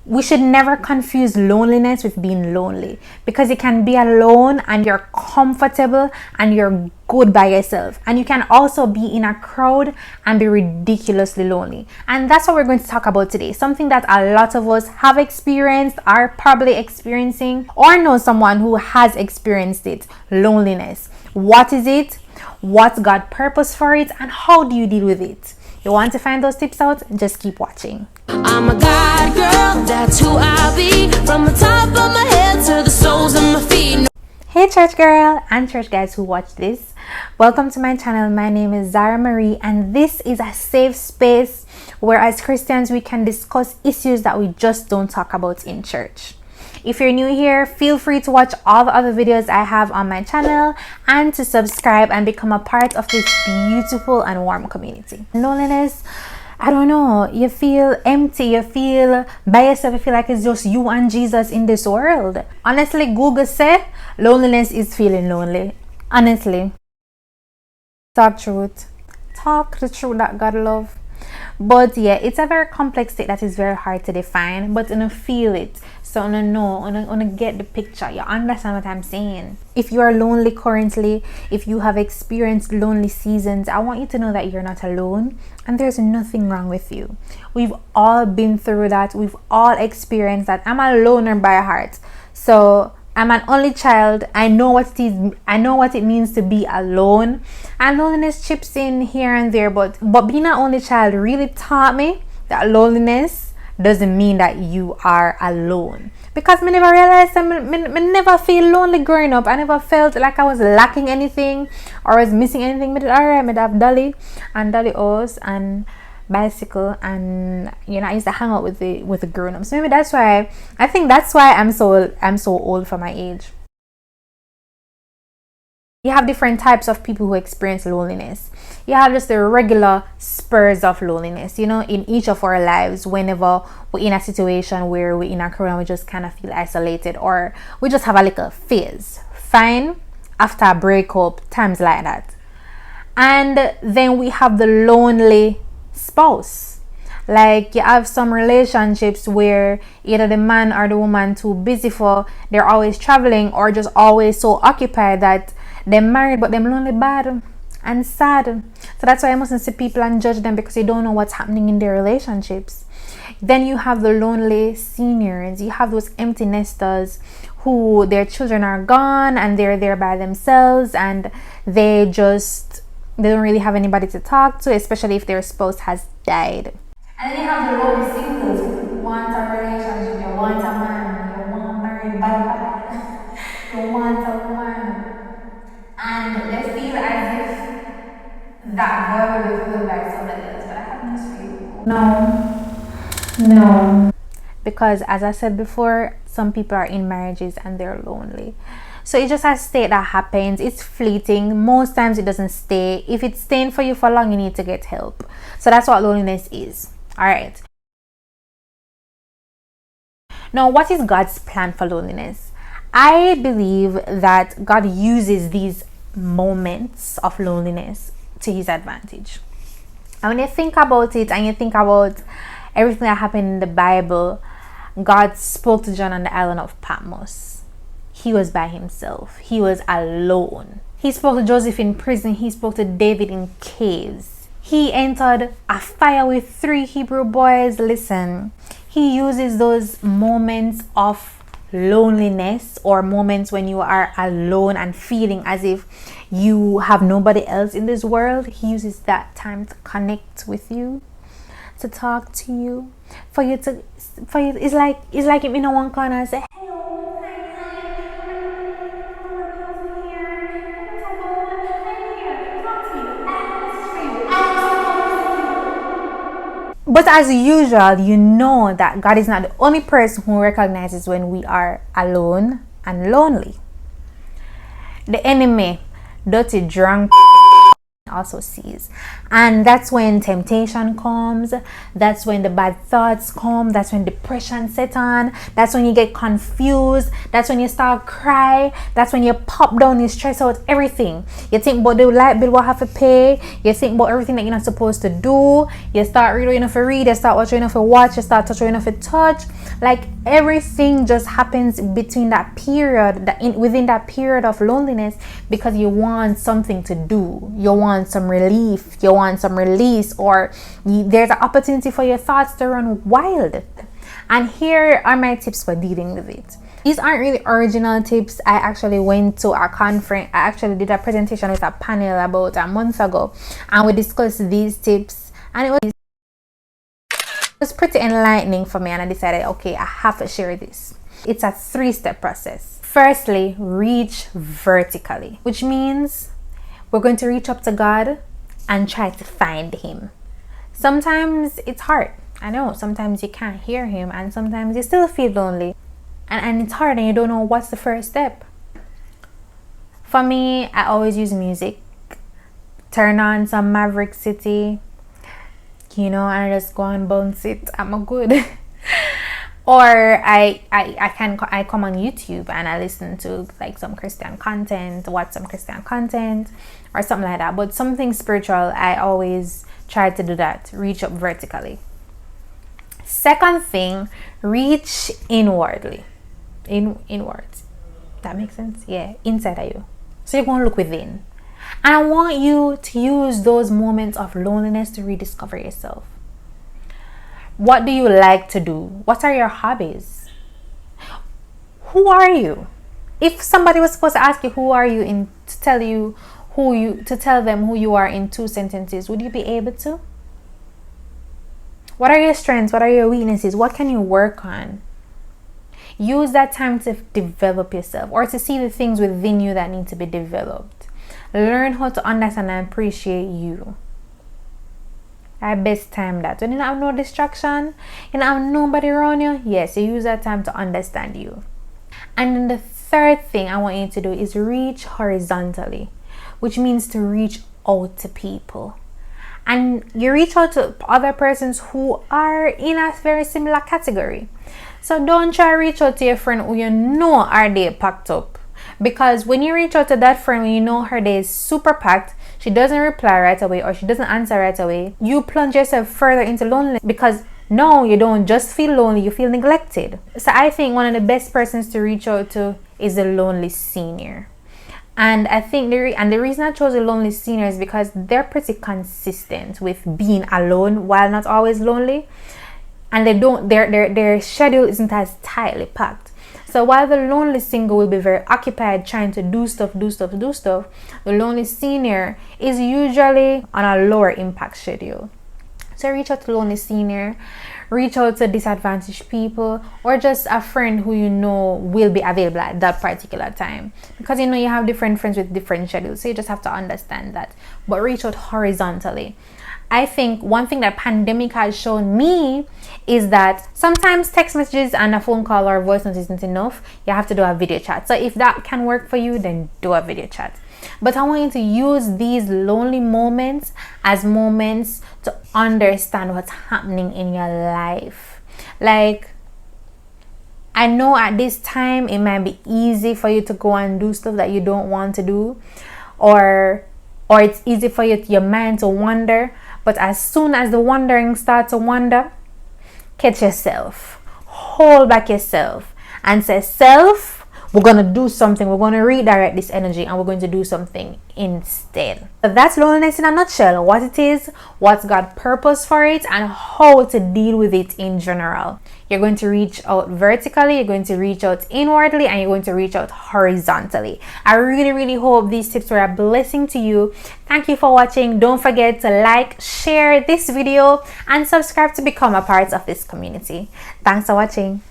We should never confuse loneliness with being lonely, because you can be alone and you're comfortable and you're good by yourself, and you can also be in a crowd and be ridiculously lonely. And that's what we're going to talk about today, something that a lot of us have experienced, are probably experiencing, or know someone who has experienced it: loneliness. What is it? What's God's purpose for it, and how do you deal with it? You want to find those tips out? Just keep watching. I'm a God girl, that's who I'll be, from the top of my head to the soles of my feet. Hey church girl and church guys who watch this, welcome to my channel. My name is Zara Marie, and this is a safe space where as Christians we can discuss issues that we just don't talk about in church. If you're new here, feel free to watch all the other videos I have on my channel and to subscribe and become a part of this beautiful and warm community. Loneliness, I don't know, you feel empty, you feel by yourself, you feel like it's just you and Jesus in this world. Honestly, Google said loneliness is feeling lonely. Honestly, talk truth, talk the truth that God loves. But yeah, it's a very complex state that is very hard to define, but you feel it, so you know, you get the picture, you understand what I'm saying. If you are lonely currently, if you have experienced lonely seasons, I want you to know that you're not alone and there's nothing wrong with you. We've all been through that, we've all experienced that. I'm a loner by heart, so I'm an only child. I know what it is. I know what it means to be alone, and loneliness chips in here and there. But being an only child really taught me that loneliness doesn't mean that you are alone. Because me never realized me never feel lonely growing up. I never felt like I was lacking anything or was missing anything. Me did alright. Me have Dolly and Dolly O's and bicycle, and I used to hang out with the grown-ups. Maybe that's why, I think that's why I'm so old for my age. You have different types of people who experience loneliness. You have just the regular spurs of loneliness, in each of our lives. Whenever we're in a situation where we're in a crowd and we just kind of feel isolated, or we just have a little phase, fine, after a breakup, times like that. And then we have the lonely spouse. Like, you have some relationships where either the man or the woman too busy they're always traveling or just always so occupied that they're married but they're lonely, bad and sad. So that's why I mustn't see people and judge them, because you don't know what's happening in their relationships. Then you have the lonely seniors. You have those empty nesters who their children are gone and they're there by themselves, and they don't really have anybody to talk to, especially if their spouse has died. And then you have the lonely singles who want a relationship, you want a man, you want married bad, you want a woman, and they feel as if that void will be filled by somebody else. But I have news for you. No. Because as I said before, some people are in marriages and they're lonely. So it's just a state that happens. It's fleeting. Most times it doesn't stay. If it's staying for you for long, you need to get help. So that's what loneliness is. All right. Now, what is God's plan for loneliness? I believe that God uses these moments of loneliness to his advantage. And when you think about it, and you think about everything that happened in the Bible, God spoke to John on the island of Patmos. He was by himself. He was alone. He spoke to Joseph in prison. He spoke to David in caves. He entered a fire with 3 Hebrew boys. Listen, he uses those moments of loneliness, or moments when you are alone and feeling as if you have nobody else in this world. He uses that time to connect with you, to talk to you, for you. It's like if in a one corner and say, but as usual, you know that God is not the only person who recognizes when we are alone and lonely. The enemy, dirty, drunk, also sees. And that's when temptation comes, that's when the bad thoughts come, that's when depression sets on, that's when you get confused, that's when you start cry, that's when you pop down, you stress out everything. You think about the light bill what have to pay, you think about everything that you're not supposed to do, you start reading enough to read, you start watching enough to watch, you start touching enough to touch. Like everything just happens between that period, within that period of loneliness, because you want something to do, you want some relief, you want some release, or there's an opportunity for your thoughts to run wild. And here are my tips for dealing with it. These aren't really original tips. I actually went to a conference, I actually did a presentation with a panel about a month ago, and we discussed these tips, and it was pretty enlightening for me, and I decided, okay, I have to share this. It's a 3-step process. Firstly, reach vertically, which means we're going to reach up to God and try to find him. Sometimes it's hard. I know, sometimes you can't hear him, and sometimes you still feel lonely. And it's hard, and you don't know what's the first step. For me, I always use music. Turn on some Maverick City, and I just go and bounce it. I'm good. Or I come on YouTube and I listen to like some Christian content, watch some Christian content or something like that. But something spiritual, I always try to do that. Reach up vertically. Second thing, reach inwardly. Inwards. That makes sense? Yeah, inside of you. So you're going to look within. And I want you to use those moments of loneliness to rediscover yourself. What do you like to do? What are your hobbies? Who are you? If somebody was supposed to ask you who are you to tell them who you are in 2 sentences, would you be able to? What are your strengths? What are your weaknesses? What can you work on? Use that time to develop yourself, or to see the things within you that need to be developed. Learn how to understand and appreciate you. I best time that. When you don't have no distraction, you don't have nobody around you, yes, you use that time to understand you. And then the third thing I want you to do is reach horizontally, which means to reach out to people. And you reach out to other persons who are in a very similar category. So don't try to reach out to your friend who you know are they packed up. Because when you reach out to that friend when you know her day is super packed, she doesn't reply right away or she doesn't answer right away, you plunge yourself further into loneliness, because no, you don't just feel lonely, you feel neglected. So I think one of the best persons to reach out to is a lonely senior. And I think the reason I chose a lonely senior is because they're pretty consistent with being alone while not always lonely. And their schedule isn't as tightly packed. So while the lonely single will be very occupied trying to do stuff, the lonely senior is usually on a lower impact schedule. So reach out to lonely senior, reach out to disadvantaged people, or just a friend who you know will be available at that particular time. Because you have different friends with different schedules, so you just have to understand that. But reach out horizontally. I think one thing that pandemic has shown me is that sometimes text messages and a phone call or a voice note isn't enough. You have to do a video chat. So if that can work for you, then do a video chat. But I want you to use these lonely moments as moments to understand what's happening in your life. Like, I know at this time it might be easy for you to go and do stuff that you don't want to do, or it's easy for your mind to wander. But as soon as the wandering starts to wander, catch yourself, hold back yourself, and say, self, we're going to do something. We're going to redirect this energy and we're going to do something instead. So that's loneliness in a nutshell. What it is, what's God's purpose for it, and how to deal with it in general. You're going to reach out vertically, you're going to reach out inwardly, and you're going to reach out horizontally. I really, really hope these tips were a blessing to you. Thank you for watching. Don't forget to like, share this video, and subscribe to become a part of this community. Thanks for watching.